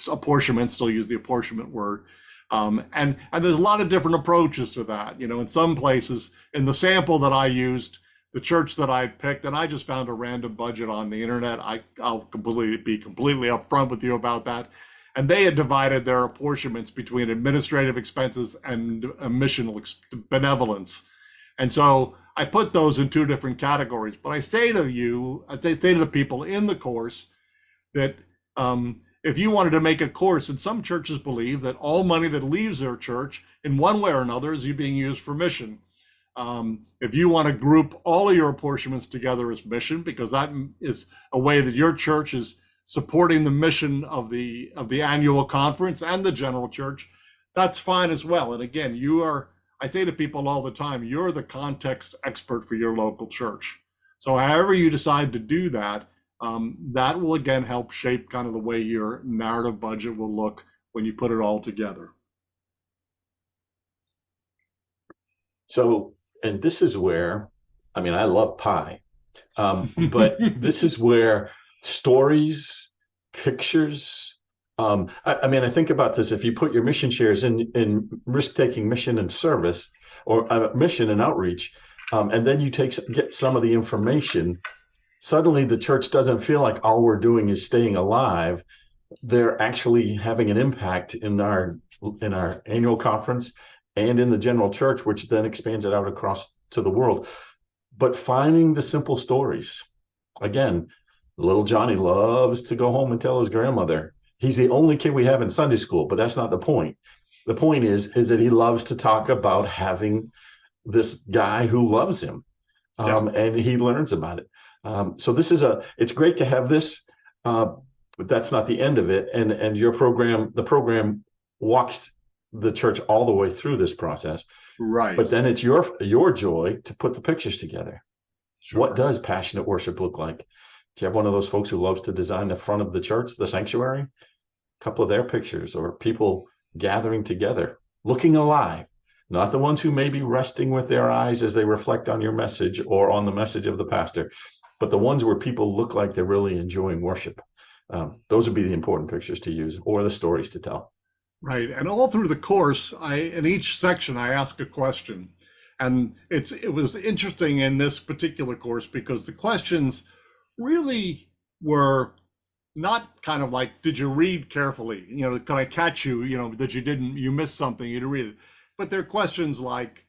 apportionment, still use the apportionment word. And there's a lot of different approaches to that. In some places, in the sample that I used, the church that I picked, and I just found a random budget on the internet. I'll be completely upfront with you about that. And they had divided their apportionments between administrative expenses and missional benevolence. And so I put those in 2 different categories. But I say to the people in the course that if you wanted to make a course, and some churches believe that all money that leaves their church in one way or another is being used for mission. If you want to group all of your apportionments together as mission, because that is a way that your church is supporting the mission of the annual conference and the general church, that's fine as well. And again, I say to people all the time, you're the context expert for your local church. So however you decide to do that, that will again help shape kind of the way your narrative budget will look when you put it all together. So, and this is where, I love pie, but this is where stories, pictures, I mean, I think about this. If you put your mission shares in risk-taking mission and service, or mission and outreach, and then you get some of the information, suddenly the church doesn't feel like all we're doing is staying alive. They're actually having an impact in our annual conference and in the general church, which then expands it out across to the world. But finding the simple stories, again, little Johnny loves to go home and tell his grandmother. He's the only kid we have in Sunday school, but that's not the point. The point is that he loves to talk about having this guy who loves him, Yeah. and he learns about it. So it's great to have this, but that's not the end of it. And the program walks the church all the way through this process. Right. But then it's your joy to put the pictures together. What Sure. does passionate worship look like? Do you have one of those folks who loves to design the front of the church, the sanctuary? A couple of their pictures, or people gathering together, looking alive, not the ones who may be resting with their eyes as they reflect on your message or on the message of the pastor, but the ones where people look like they're really enjoying worship. Those would be the important pictures to use, or the stories to tell. Right. And all through the course, in each section I ask a question. And it was interesting in this particular course because the questions really were not kind of like, did you read carefully? You know, can I catch you? You know, that you missed something, you didn't read it. But they're questions like,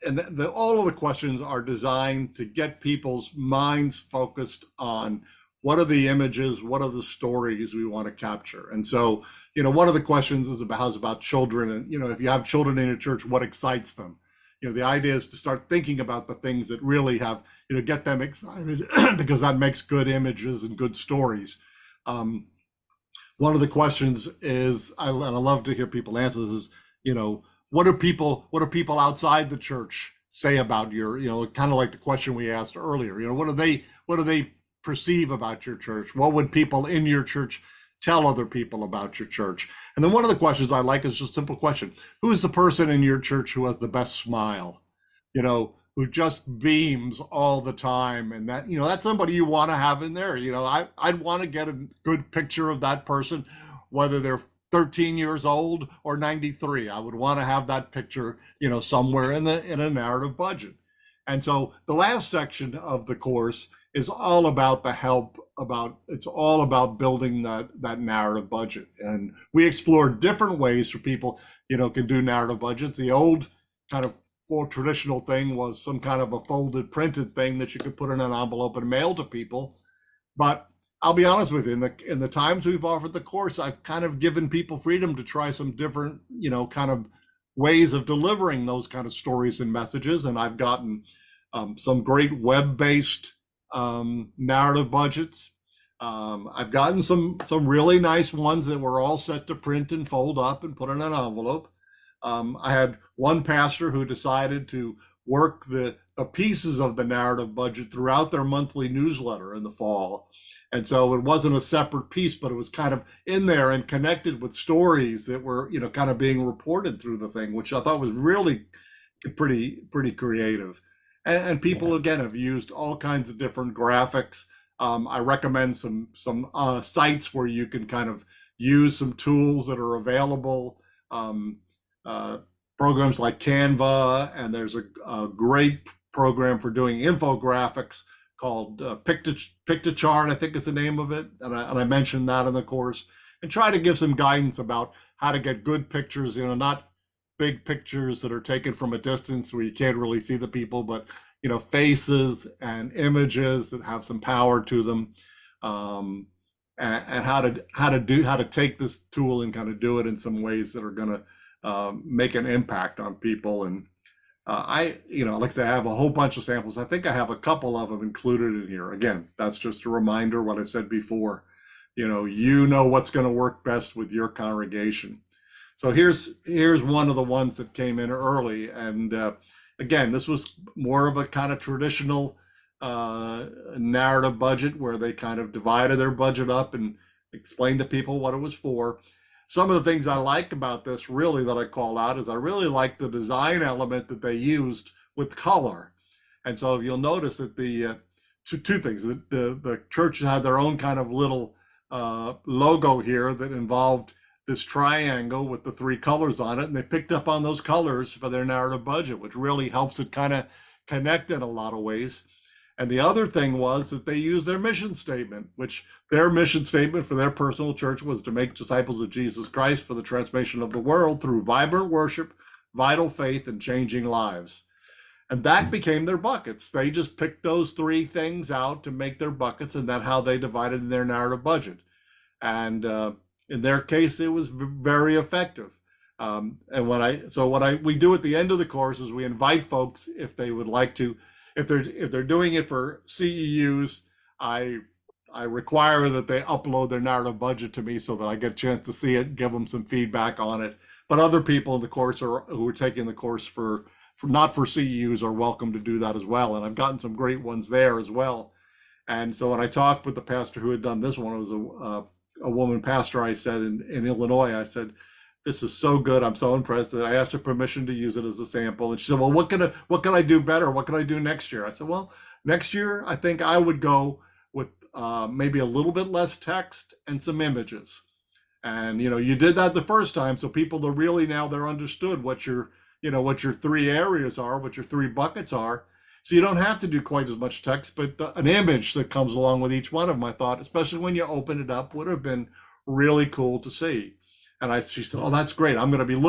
and all of the questions are designed to get people's minds focused on what are the images, what are the stories we want to capture. And so, you know, one of the questions is about children, and you know, if you have children in your church, what excites them? You know, the idea is to start thinking about the things that really have, you know, get them excited because that makes good images and good stories. Um, One of the questions is, and I love to hear people answer this, is, you know, what do people outside the church say about your, you know, kind of like the question we asked earlier, you know, what do they perceive about your church? What would people in your church tell other people about your church? And then one of the questions I like is just a simple question. Who is the person in your church who has the best smile? You know, who just beams all the time, and that, you know, that's somebody you want to have in there. You know, I'd want to get a good picture of that person, whether they're 13 years old or 93. I would want to have that picture, you know, somewhere in a narrative budget. And so the last section of the course is all about it's all about building that narrative budget. And we explore different ways for people, you know, can do narrative budgets. The old kind of more traditional thing was some kind of a folded printed thing that you could put in an envelope and mail to people. But I'll be honest with you, in the times we've offered the course, I've kind of given people freedom to try some different, you know, kind of ways of delivering those kind of stories and messages. And I've gotten some great web-based narrative budgets. I've gotten some really nice ones that were all set to print and fold up and put in an envelope. I had one pastor who decided to work the pieces of the narrative budget throughout their monthly newsletter in the fall. And so it wasn't a separate piece, but it was kind of in there and connected with stories that were, you know, kind of being reported through the thing, which I thought was really pretty creative. And people, Yeah. again, have used all kinds of different graphics. I recommend some sites where you can kind of use some tools that are available. Uh, Programs like Canva, and there's a great program for doing infographics called Pictochart, I think is the name of it, and I mentioned that in the course, and try to give some guidance about how to get good pictures, you know, not big pictures that are taken from a distance where you can't really see the people, but you know, faces and images that have some power to them, and how to take this tool and kind of do it in some ways that are going to make an impact on people. And you know, like I say, I have a whole bunch of samples. I think I have a couple of them included in here. Again, that's just a reminder what I've said before. You know what's going to work best with your congregation. So here's one of the ones that came in early. And again, this was more of a kind of traditional narrative budget where they kind of divided their budget up and explained to people what it was for. Some of the things I like about this really that I call out is I really like the design element that they used with color. And so you'll notice that the two things, the church had their own kind of little logo here that involved this triangle with the three colors on it, and they picked up on those colors for their narrative budget, which really helps it kind of connect in a lot of ways. And the other thing was that they used their mission statement, which their mission statement for their personal church was to make disciples of Jesus Christ for the transformation of the world through vibrant worship, vital faith, and changing lives. And that became their buckets. They just picked those three things out to make their buckets, and that's how they divided their narrative budget. And in their case, it was very effective. And what we do at the end of the course is we invite folks, if they would like to, if they're doing it for CEUs, I require that they upload their narrative budget to me so that I get a chance to see it, give them some feedback on it. But other people in the course who are taking the course for not for CEUs are welcome to do that as well. And I've gotten some great ones there as well. And so when I talked with the pastor who had done this one, it was a woman pastor, I said in Illinois, I said, this is so good. I'm so impressed that I asked her permission to use it as a sample. And she said, well, what can I do better? What can I do next year? I said, well, next year, I think I would go with maybe a little bit less text and some images. And, you did that the first time. So people are really now they're understood what your three areas are, what your three buckets are. So you don't have to do quite as much text, but an image that comes along with each one of them, I thought, especially when you open it up, would have been really cool to see. And she said, oh, that's great. I'm going to be on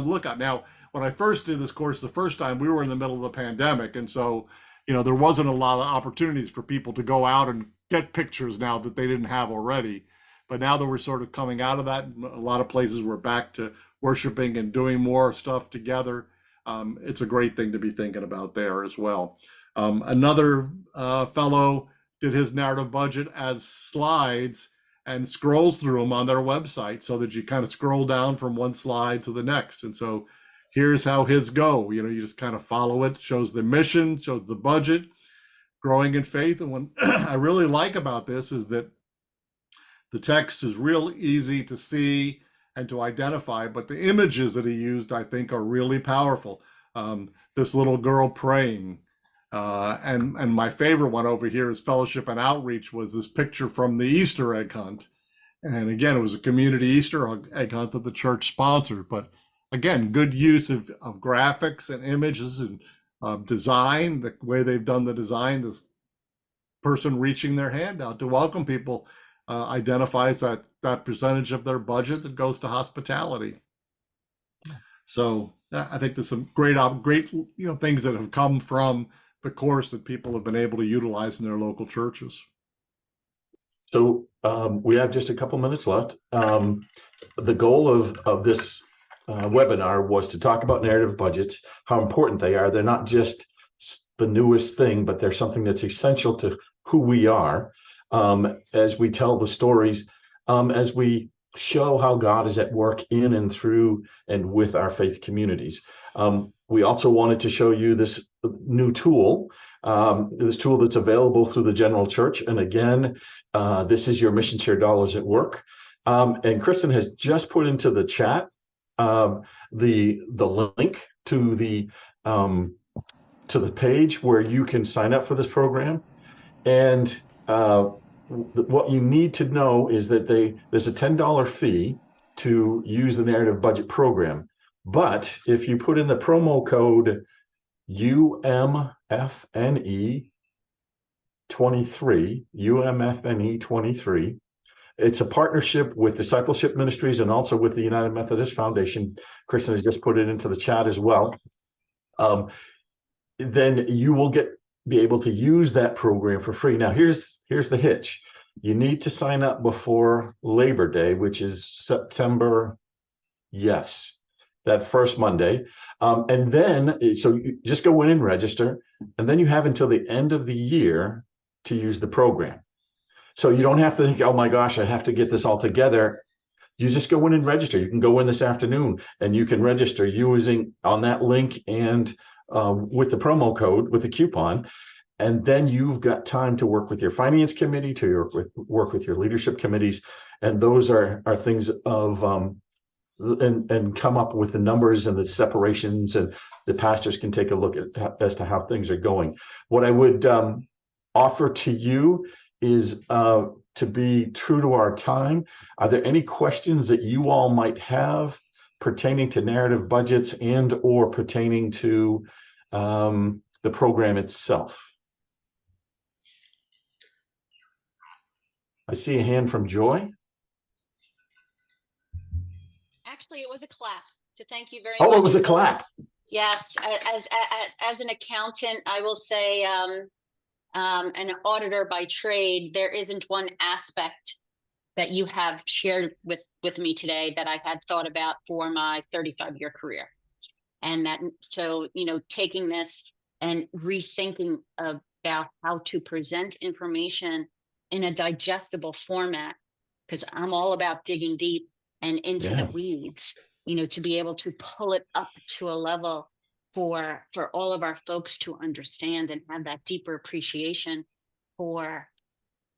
the lookout. Now, when I first did this course the first time, we were in the middle of the pandemic. And so, there wasn't a lot of opportunities for people to go out and get pictures now that they didn't have already. But now that we're sort of coming out of that, a lot of places we're back to worshiping and doing more stuff together. It's a great thing to be thinking about there as well. Another fellow did his narrative budget as slides and scrolls through them on their website so that you kind of scroll down from one slide to the next. And so here's how his go. You just kind of follow it, shows the mission, shows the budget, growing in faith. And what I really like about this is that the text is real easy to see and to identify, but the images that he used, I think, are really powerful. This little girl praying, and my favorite one over here is Fellowship and Outreach, was this picture from the Easter egg hunt. And again, it was a community Easter egg hunt that the church sponsored. But again, good use of graphics and images and design, the way they've done the design, this person reaching their hand out to welcome people identifies that percentage of their budget that goes to hospitality. So I think there's some great things that have come from the course that people have been able to utilize in their local churches. So we have just a couple minutes left. The goal of this webinar was to talk about narrative budgets, how important they are. They're not just the newest thing, but they're something that's essential to who we are. As we tell the stories, as we show how God is at work in and through and with our faith communities. We also wanted to show you this new tool, that's available through the general church. And again, this is your Mission Share Dollars at Work. And Kristen has just put into the chat the link to the page where you can sign up for this program. And what you need to know is that there's a $10 fee to use the narrative budget program. But if you put in the promo code UMFNE23, UMFNE23, it's a partnership with Discipleship Ministries and also with the United Methodist Foundation. Kristen has just put it into the chat as well. Then you will be able to use that program for free. Now, here's the hitch. You need to sign up before Labor Day, which is September, that first Monday. And then, so you just go in and register, and then you have until the end of the year to use the program. So you don't have to think, oh my gosh, I have to get this all together. You just go in and register. You can go in this afternoon and you can register using on that link and with the promo code, with the coupon, and then you've got time to work with your finance committee, work with your leadership committees, and those are things of and come up with the numbers and the separations, and the pastors can take a look at as to how things are going. What I would offer to you is to be true to our time, are there any questions that you all might have pertaining to narrative budgets and or pertaining to the program itself? I see a hand from Joy. Actually, it was a clap to thank you very much. much. Oh, it was a clap. Yes, as an accountant, I will say, an auditor by trade, there isn't one aspect that you have shared with me today that I had thought about for my 35-year career. And that, so, taking this and rethinking about how to present information in a digestible format, because I'm all about digging deep and into the weeds, to be able to pull it up to a level for all of our folks to understand and have that deeper appreciation for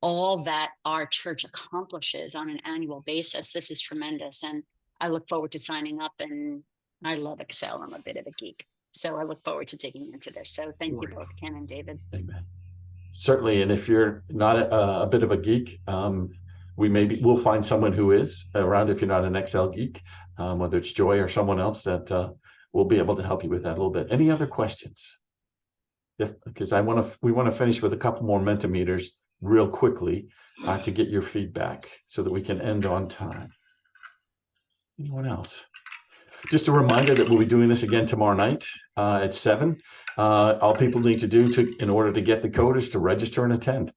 all that our church accomplishes on an annual basis. This is tremendous. And I look forward to signing up, and I love Excel. I'm a bit of a geek. So I look forward to digging into this. So thank you both, Ken and David. Amen. Certainly. And if you're not a bit of a geek, we'll find someone who is around if you're not an Excel geek, whether it's Joy or someone else that will be able to help you with that a little bit. Any other questions? Because we want to finish with a couple more Mentimeters real quickly to get your feedback so that we can end on time. Anyone else? Just a reminder that we'll be doing this again tomorrow night at 7. All people need to do in order to get the code is to register and attend.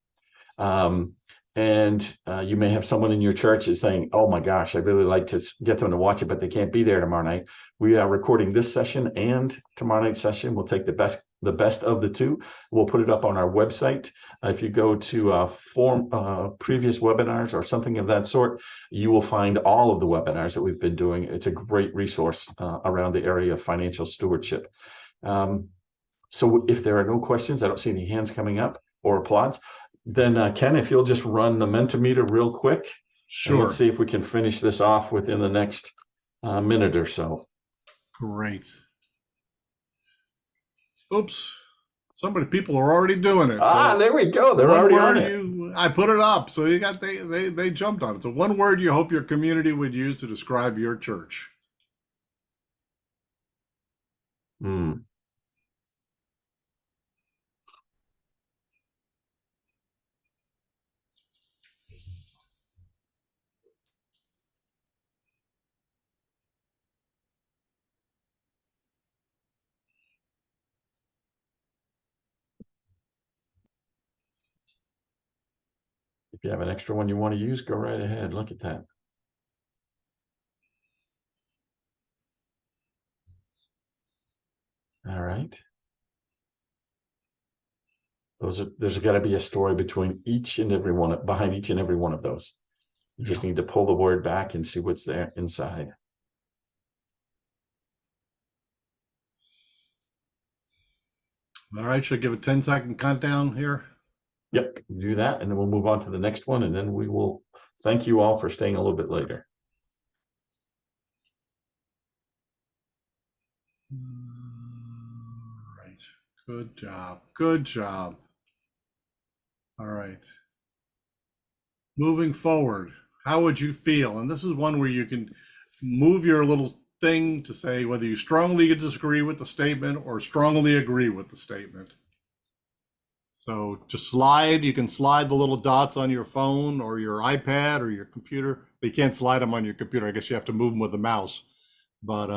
And you may have someone in your church that's saying, oh my gosh, I'd really like to get them to watch it, but they can't be there tomorrow night. We are recording this session and tomorrow night's session. We'll take the best of the two. We'll put it up on our website. If you go to previous webinars or something of that sort, you will find all of the webinars that we've been doing. It's a great resource around the area of financial stewardship. So if there are no questions, I don't see any hands coming up or applause. Then Ken, if you'll just run the Mentimeter real quick. Sure. Let's see if we can finish this off within the next minute or so. Great. Oops. People are already doing it. So there we go. They're already on it. I put it up, so they jumped on it. So one word you hope your community would use to describe your church. If you have an extra one you want to use, go right ahead. Look at that. All right. There's got to be a story between each and every one, behind each and every one of those. You just need to pull the word back and see what's there inside. All right, should I give a 10-second countdown here? Yep, do that, and then we'll move on to the next one, and then we will thank you all for staying a little bit later. Right. Good job. Good job. All right. Moving forward, how would you feel? And this is one where you can move your little thing to say whether you strongly disagree with the statement or strongly agree with the statement. So just you can slide the little dots on your phone or your iPad or your computer, but you can't slide them on your computer. I guess you have to move them with the mouse. But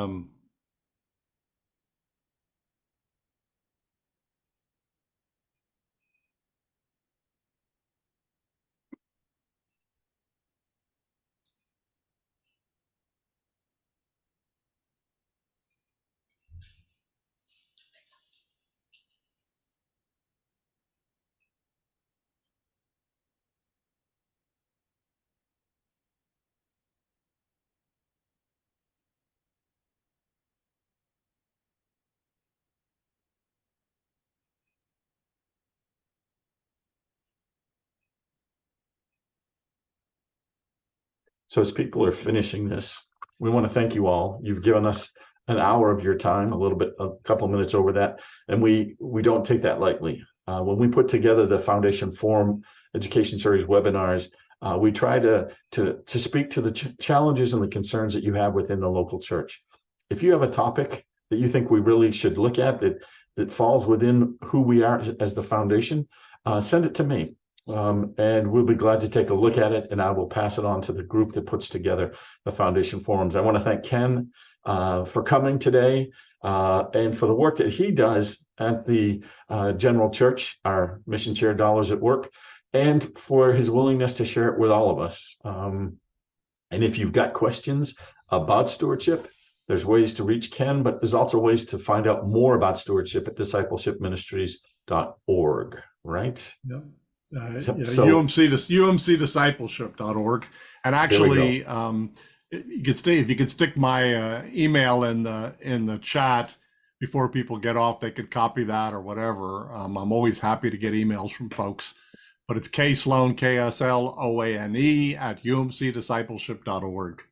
So as people are finishing this, we want to thank you all. You've given us an hour of your time, a couple of minutes over that, and we don't take that lightly. When we put together the Foundation Forum Education Series webinars, We try to speak to the challenges and the concerns that you have within the local church. If you have a topic that you think we really should look at that falls within who we are as the foundation, send it to me. And we'll be glad to take a look at it, and I will pass it on to the group that puts together the foundation forums. I want to thank Ken for coming today and for the work that he does at the General Church, our mission chair Dollars at Work, and for his willingness to share it with all of us. And if you've got questions about stewardship, there's ways to reach Ken, but there's also ways to find out more about stewardship at discipleshipministries.org, right? Yep. UMCdiscipleship.org. And actually, if you could stick my email in the chat before people get off, they could copy that or whatever. I'm always happy to get emails from folks, but it's Sloane, KSLOANE @UMCdiscipleship.org.